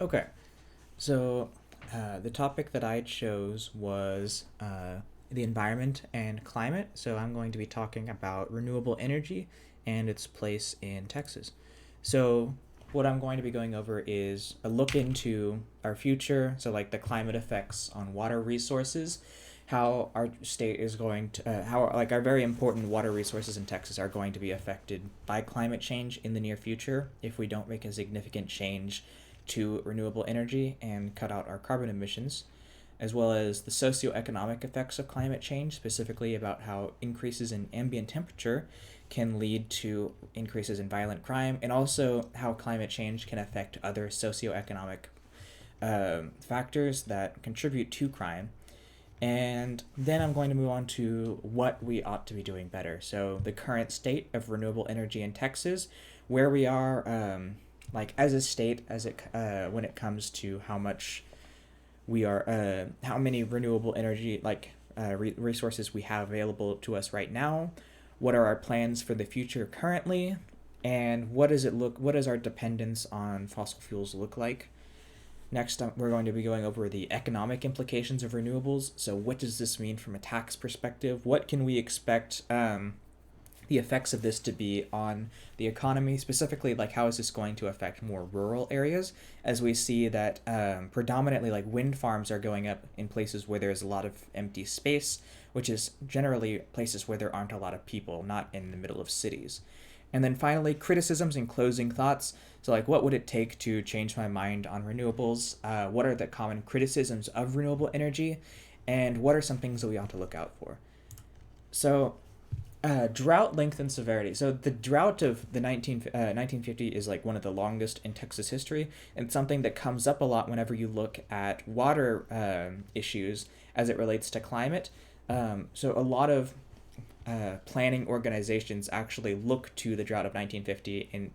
Okay, so the topic that I chose was the environment and climate. So I'm going to be talking about renewable energy and its place in Texas. So what I'm going to be going over is a look into our future, so like the climate effects on water resources, how our state is going to, how like our very important water resources in Texas are going to be affected by climate change in the near future if we don't make a significant change to renewable energy and cut out our carbon emissions, as well as the socioeconomic effects of climate change, specifically about how increases in ambient temperature can lead to increases in violent crime, and also how climate change can affect other socioeconomic factors that contribute to crime. And then I'm going to move on to what we ought to be doing better. So, the current state of renewable energy in Texas, where we are, like as a state, as it when it comes to how much we are, how many renewable energy resources we have available to us right now. What are our plans for the future currently, and what does our dependence on fossil fuels look like? Next, we're going to be going over the economic implications of renewables. So, what does this mean from a tax perspective? What can we expect the effects of this to be on the economy? Specifically, like how is this going to affect more rural areas? As we see that predominantly, like wind farms are going up in places where there's a lot of empty space, which is generally places where there aren't a lot of people, not in the middle of cities. And then finally, criticisms and closing thoughts. So, like, what would it take to change my mind on renewables? What are the common criticisms of renewable energy? And what are some things that we ought to look out for? So, drought length and severity. So, the drought of the 1950 is like one of the longest in Texas history, and something that comes up a lot whenever you look at water issues as it relates to climate. So, a lot of planning organizations actually look to the drought of 1950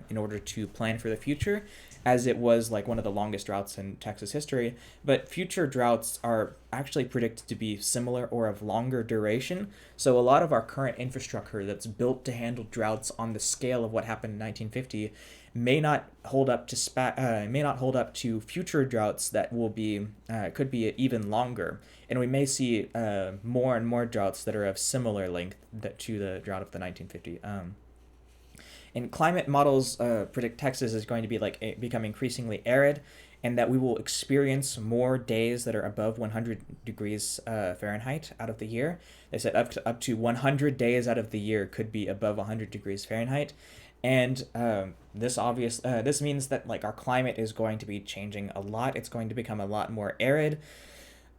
in order to plan for the future, as it was like one of the longest droughts in Texas history. But future droughts are actually predicted to be similar or of longer duration. So a lot of our current infrastructure that's built to handle droughts on the scale of what happened in 1950 may not hold up to future droughts that will be could be even longer, and we may see more and more droughts that are of similar length to the drought of the 1950. And climate models predict Texas is going to be become increasingly arid, and that we will experience more days that are above 100 degrees Fahrenheit out of the year. They said up to 100 days out of the year could be above 100 degrees Fahrenheit, and this means that like our climate is going to be changing a lot. It's going to become a lot more arid,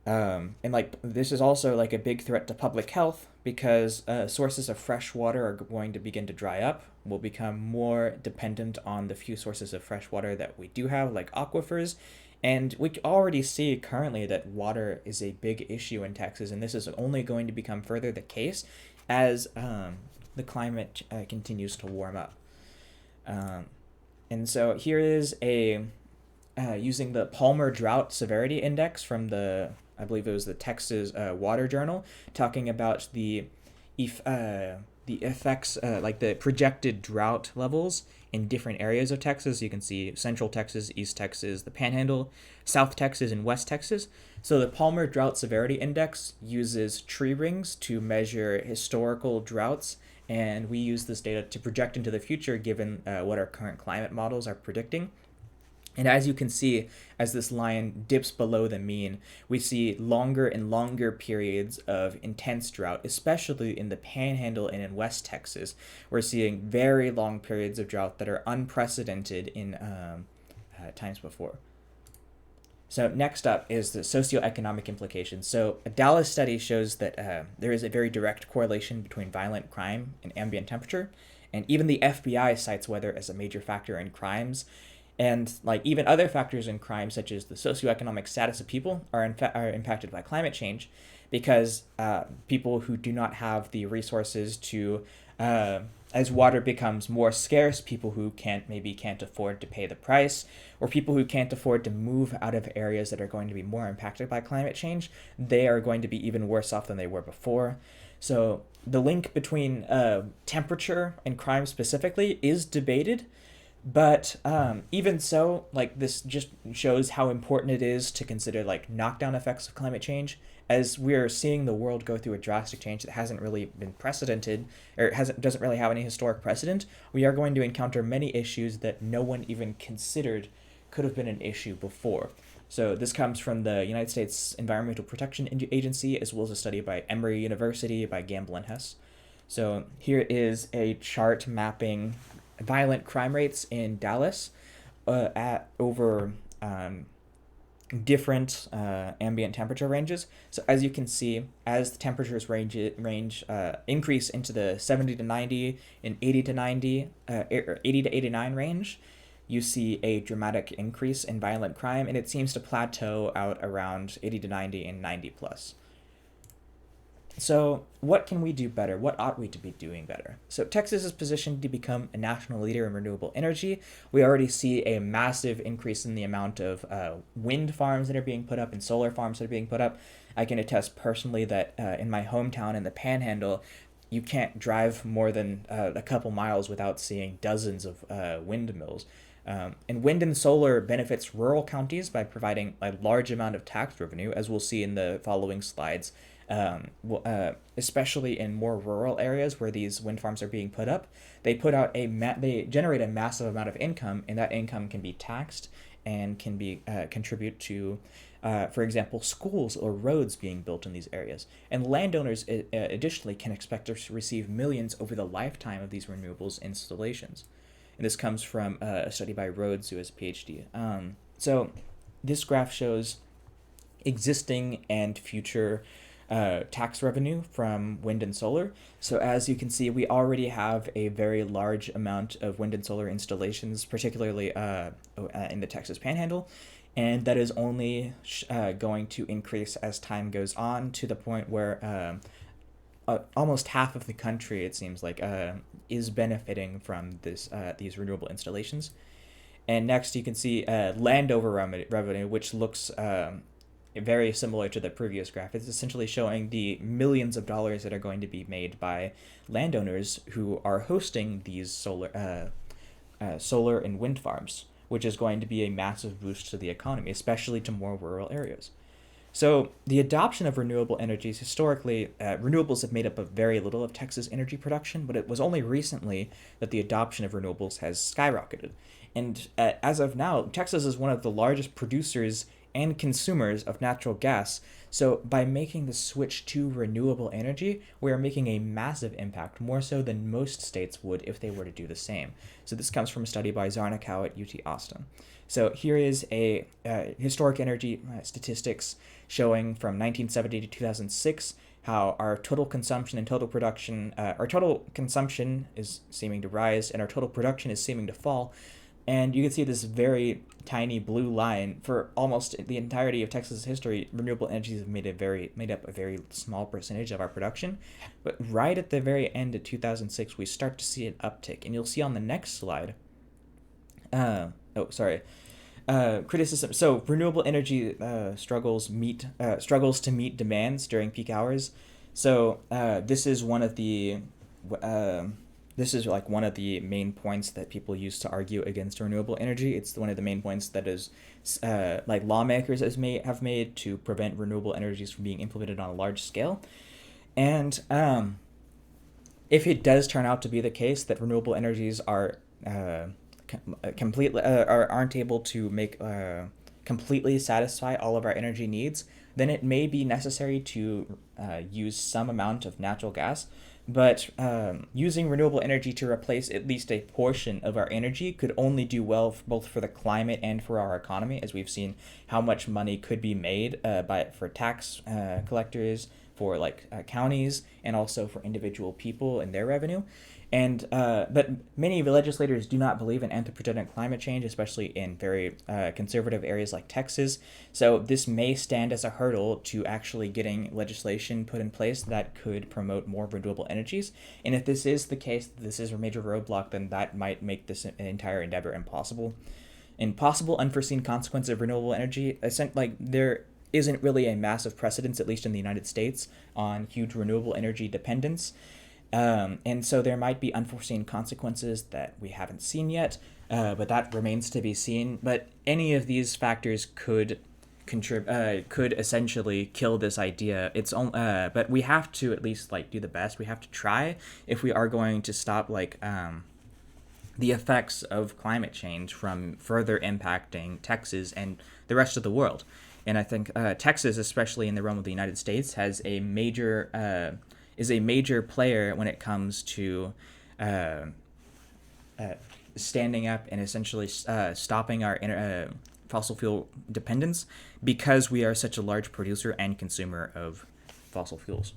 and like this is also like a big threat to public health because sources of fresh water are going to begin to dry up. We'll become more dependent on the few sources of fresh water that we do have, like aquifers. And we already see currently that water is a big issue in Texas, and this is only going to become further the case as the climate continues to warm up. Um, and so here is a using the Palmer Drought Severity Index from I believe it was the Texas Water Journal, talking about the effects, like the projected drought levels in different areas of Texas. You can see Central Texas, East Texas, the Panhandle, South Texas, and West Texas. So the Palmer Drought Severity Index uses tree rings to measure historical droughts, and we use this data to project into the future given what our current climate models are predicting. And as you can see, as this line dips below the mean, we see longer and longer periods of intense drought, especially in the Panhandle and in West Texas. We're seeing very long periods of drought that are unprecedented in times before. So next up is the socioeconomic implications. So a Dallas study shows that there is a very direct correlation between violent crime and ambient temperature, and even the FBI cites weather as a major factor in crimes. And like even other factors in crime, such as the socioeconomic status of people, are impacted by climate change, because people who do not have the resources to, as water becomes more scarce, people who can't afford to pay the price, or people who can't afford to move out of areas that are going to be more impacted by climate change, they are going to be even worse off than they were before. So the link between temperature and crime specifically is debated, But even so, like this just shows how important it is to consider like knockdown effects of climate change, as we're seeing the world go through a drastic change that hasn't really been precedented, or hasn't doesn't really have any historic precedent. We are going to encounter many issues that no one even considered could have been an issue before. So this comes from the United States Environmental Protection Agency, as well as a study by Emory University by Gamble and Hess. So here is a chart mapping violent crime rates in Dallas at over different ambient temperature ranges. So as you can see, as the temperatures range increase into the 70 to 90 and 80 to 90, 80 to 89 range, you see a dramatic increase in violent crime, and it seems to plateau out around 80 to 90 and 90 plus. So, what can we do better? What ought we to be doing better? So, Texas is positioned to become a national leader in renewable energy. We already see a massive increase in the amount of wind farms that are being put up and solar farms that are being put up. I can attest personally that in my hometown in the Panhandle, you can't drive more than a couple miles without seeing dozens of windmills. And wind and solar benefits rural counties by providing a large amount of tax revenue, as we'll see in the following slides. Especially in more rural areas where these wind farms are being put up, they generate a massive amount of income, and that income can be taxed and can be contribute to, for example, schools or roads being built in these areas. And landowners additionally can expect to receive millions over the lifetime of these renewables installations. And this comes from a study by Rhodes, who has a PhD. So this graph shows existing and future tax revenue from wind and solar. So as you can see, we already have a very large amount of wind and solar installations, particularly in the Texas Panhandle, and that is only going to increase as time goes on, to the point where almost half of the country, it seems like, is benefiting from these renewable installations. And next, you can see Landover revenue, which looks very similar to the previous graph. It's essentially showing the millions of dollars that are going to be made by landowners who are hosting these solar and wind farms, which is going to be a massive boost to the economy, especially to more rural areas. So the adoption of renewable energies, historically, renewables have made up a very little of Texas energy production, but it was only recently that the adoption of renewables has skyrocketed. And as of now, Texas is one of the largest producers and consumers of natural gas. So by making the switch to renewable energy, we are making a massive impact, more so than most states would if they were to do the same. So this comes from a study by Zarnikow at UT Austin. So here is a historic energy statistics showing from 1970 to 2006 how our total consumption and total production, our total consumption is seeming to rise and our total production is seeming to fall. And you can see this very tiny blue line for almost the entirety of Texas history. Renewable energies have made up a very small percentage of our production, but right at the very end of 2006, we start to see an uptick, and you'll see on the next slide. Criticism. So renewable energy struggles to meet demands during peak hours. So this is one of the this is like one of the main points that people use to argue against renewable energy. It's one of the main points that is like lawmakers have made to prevent renewable energies from being implemented on a large scale. And if it does turn out to be the case that renewable energies are completely aren't able to make completely satisfy all of our energy needs, then it may be necessary to use some amount of natural gas. But using renewable energy to replace at least a portion of our energy could only do well both for the climate and for our economy, as we've seen how much money could be made for tax collectors, for counties, and also for individual people and their revenue. And but many legislators do not believe in anthropogenic climate change, especially in very conservative areas like Texas. So this may stand as a hurdle to actually getting legislation put in place that could promote more renewable energies. And if this is the case, this is a major roadblock, then that might make this entire endeavor impossible. And possible unforeseen consequences of renewable energy, there isn't really a massive precedence, at least in the United States, on huge renewable energy dependence. And so there might be unforeseen consequences that we haven't seen yet, but that remains to be seen. But any of these factors could essentially kill this idea. But we have to at least like do the best. We have to try if we are going to stop the effects of climate change from further impacting Texas and the rest of the world. And I think Texas, especially in the realm of the United States, has a major is a major player when it comes to uh, uh, standing up and essentially stopping our fossil fuel dependence because we are such a large producer and consumer of fossil fuels.